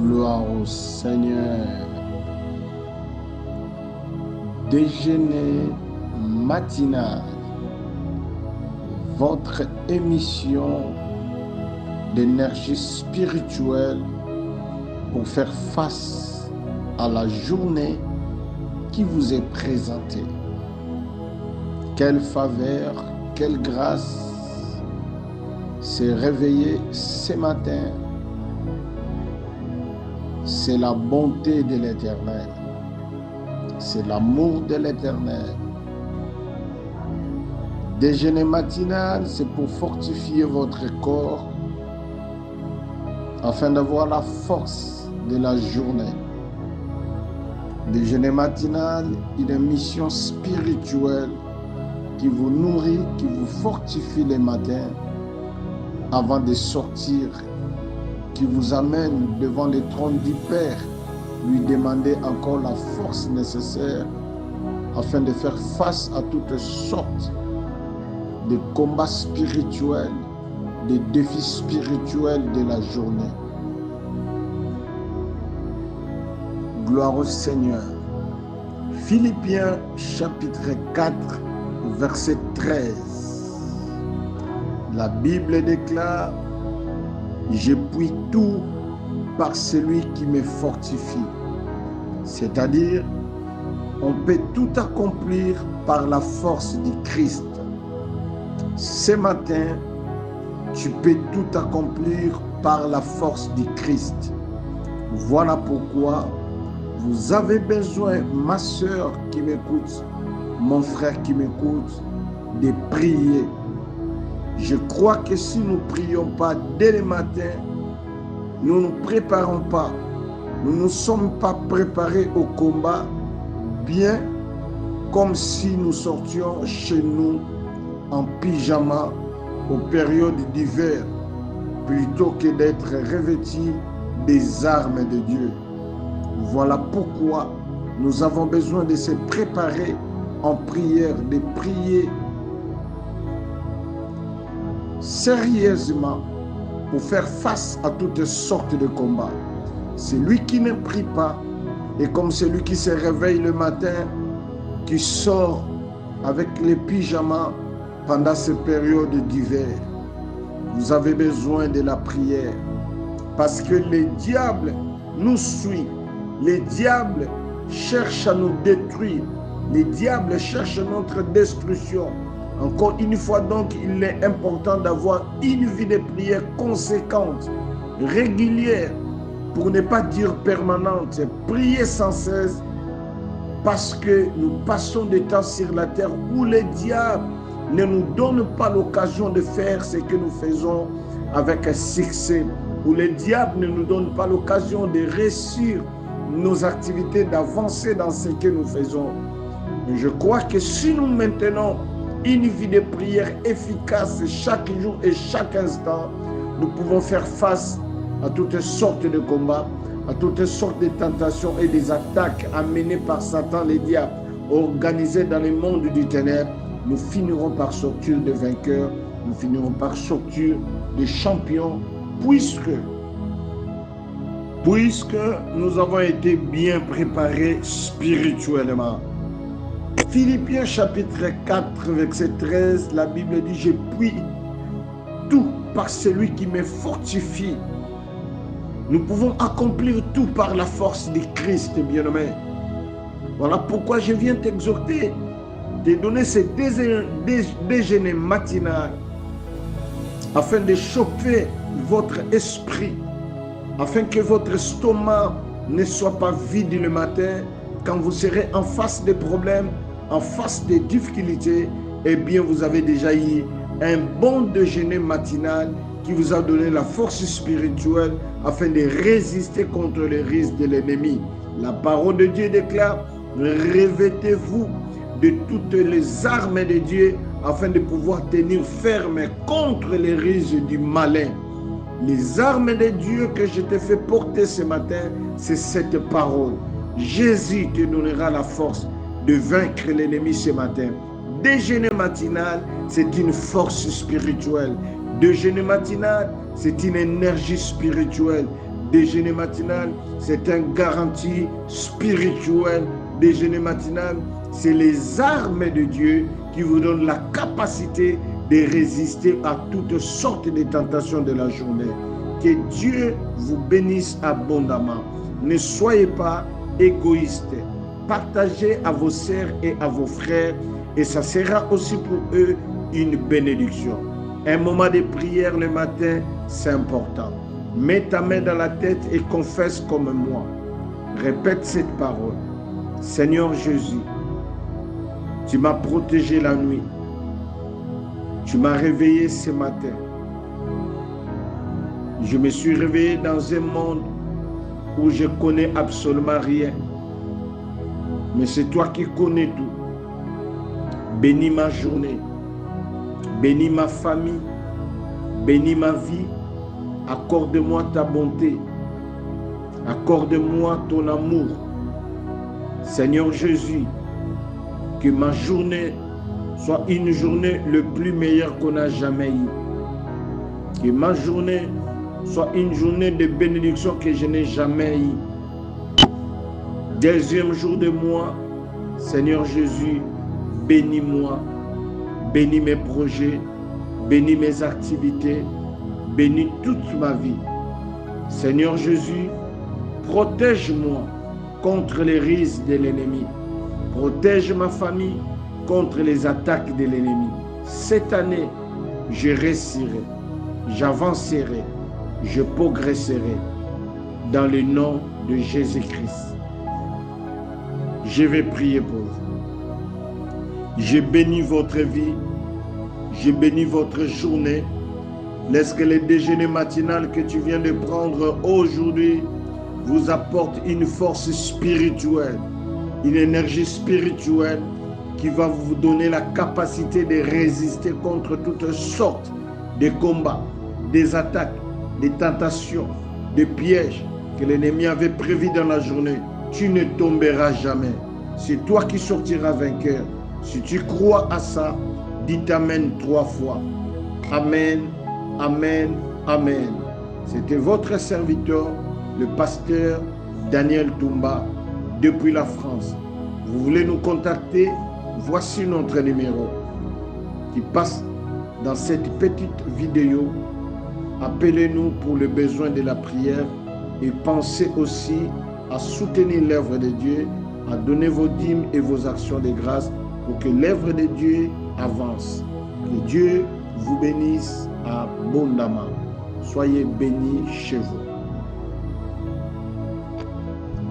Gloire au Seigneur. Déjeuner matinal, votre émission d'énergie spirituelle pour faire face à la journée qui vous est présentée. Quelle faveur, quelle grâce s'est réveillée ce matin. C'est la bonté de l'Éternel. C'est l'amour de l'Éternel. Déjeuner matinal, c'est pour fortifier votre corps afin d'avoir la force de la journée. Déjeuner matinal, une mission spirituelle qui vous nourrit, qui vous fortifie les matins avant de sortir, qui vous amène devant le trône du Père, lui demander encore la force nécessaire afin de faire face à toutes sortes de combats spirituels, de défis spirituels de la journée. Gloire au Seigneur. Philippiens chapitre 4, verset 13. La Bible déclare: je puis tout par celui qui me fortifie. C'est-à-dire, on peut tout accomplir par la force du Christ. Ce matin, tu peux tout accomplir par la force du Christ. Voilà pourquoi vous avez besoin, ma soeur qui m'écoute, mon frère qui m'écoute, de prier. Je crois que si nous ne prions pas dès le matin, nous ne nous préparons pas. Nous ne sommes pas préparés au combat, bien comme si nous sortions chez nous en pyjama aux périodes d'hiver, plutôt que d'être revêtus des armes de Dieu. Voilà pourquoi nous avons besoin de se préparer en prière, de prier sérieusement pour faire face à toutes sortes de combats. Celui qui ne prie pas est comme celui qui se réveille le matin, qui sort avec les pyjamas pendant ces périodes d'hiver. Vous avez besoin de la prière parce que le diable nous suit. Le diable cherche à nous détruire. Le diable cherche notre destruction. Encore une fois donc, il est important d'avoir une vie de prière conséquente, régulière, pour ne pas dire permanente. Prier sans cesse parce que nous passons des temps sur la terre où le diable ne nous donne pas l'occasion de faire ce que nous faisons avec succès, où le diable ne nous donne pas l'occasion de réussir nos activités, d'avancer dans ce que nous faisons. Mais je crois que si nous maintenons une vie de prière efficace chaque jour et chaque instant, nous pouvons faire face à toutes sortes de combats, à toutes sortes de tentations et des attaques amenées par Satan, le diable, organisées dans le monde du ténèbre. Nous finirons par sortir de vainqueurs, nous finirons par sortir de champions, puisque nous avons été bien préparés spirituellement. Philippiens chapitre 4, verset 13, la Bible dit: je puis tout par celui qui me fortifie. Nous pouvons accomplir tout par la force du Christ, bien-aimé. Voilà pourquoi je viens t'exhorter de donner ce déjeuner matinal afin de chauffer votre esprit, afin que votre estomac ne soit pas vide le matin quand vous serez en face des problèmes, en face des difficultés. Eh bien, vous avez déjà eu un bon déjeuner matinal qui vous a donné la force spirituelle afin de résister contre les risques de l'ennemi. La parole de Dieu déclare: revêtez-vous de toutes les armes de Dieu afin de pouvoir tenir ferme contre les risques du malin. Les armes de Dieu que je t'ai fait porter ce matin, c'est cette parole. Jésus te donnera la force de vaincre l'ennemi ce matin. Déjeuner matinal, c'est une force spirituelle. Déjeuner matinal, c'est une énergie spirituelle. Déjeuner matinal, c'est une garantie spirituelle. Déjeuner matinal, c'est les armes de Dieu qui vous donnent la capacité de résister à toutes sortes de tentations de la journée. Que Dieu vous bénisse abondamment. Ne soyez pas égoïstes. Partagez à vos sœurs et à vos frères et ça sera aussi pour eux une bénédiction. Un moment de prière le matin, c'est important. Mets ta main dans la tête et confesse comme moi. Répète cette parole. Seigneur Jésus, tu m'as protégé la nuit. Tu m'as réveillé ce matin. Je me suis réveillé dans un monde où je connais absolument rien. Mais c'est toi qui connais tout. Bénis ma journée. Bénis ma famille. Bénis ma vie. Accorde-moi ta bonté. Accorde-moi ton amour. Seigneur Jésus, que ma journée soit une journée le plus meilleure qu'on a jamais eue. Que ma journée soit une journée de bénédiction que je n'ai jamais eue. Deuxième jour de mois, Seigneur Jésus, bénis-moi, bénis mes projets, bénis mes activités, bénis toute ma vie. Seigneur Jésus, protège-moi contre les risques de l'ennemi. Protège ma famille contre les attaques de l'ennemi. Cette année, je réussirai, j'avancerai, je progresserai dans le nom de Jésus-Christ. Je vais prier pour vous. Je bénis votre vie, je bénis votre journée. Laisse que le déjeuner matinal que tu viens de prendre aujourd'hui vous apporte une force spirituelle, une énergie spirituelle qui va vous donner la capacité de résister contre toutes sortes de combats, des attaques, des tentations, des pièges que l'ennemi avait prévus dans la journée. Tu ne tomberas jamais. C'est toi qui sortiras vainqueur. Si tu crois à ça, dis Amen 3 fois. Amen, Amen, Amen. C'était votre serviteur, le pasteur Daniel Toumba, depuis la France. Vous voulez nous contacter? Voici notre numéro qui passe dans cette petite vidéo. Appelez-nous pour le besoin de la prière et pensez aussi à soutenir l'œuvre de Dieu, à donner vos dîmes et vos actions de grâce pour que l'œuvre de Dieu avance. Que Dieu vous bénisse abondamment. Soyez bénis chez vous.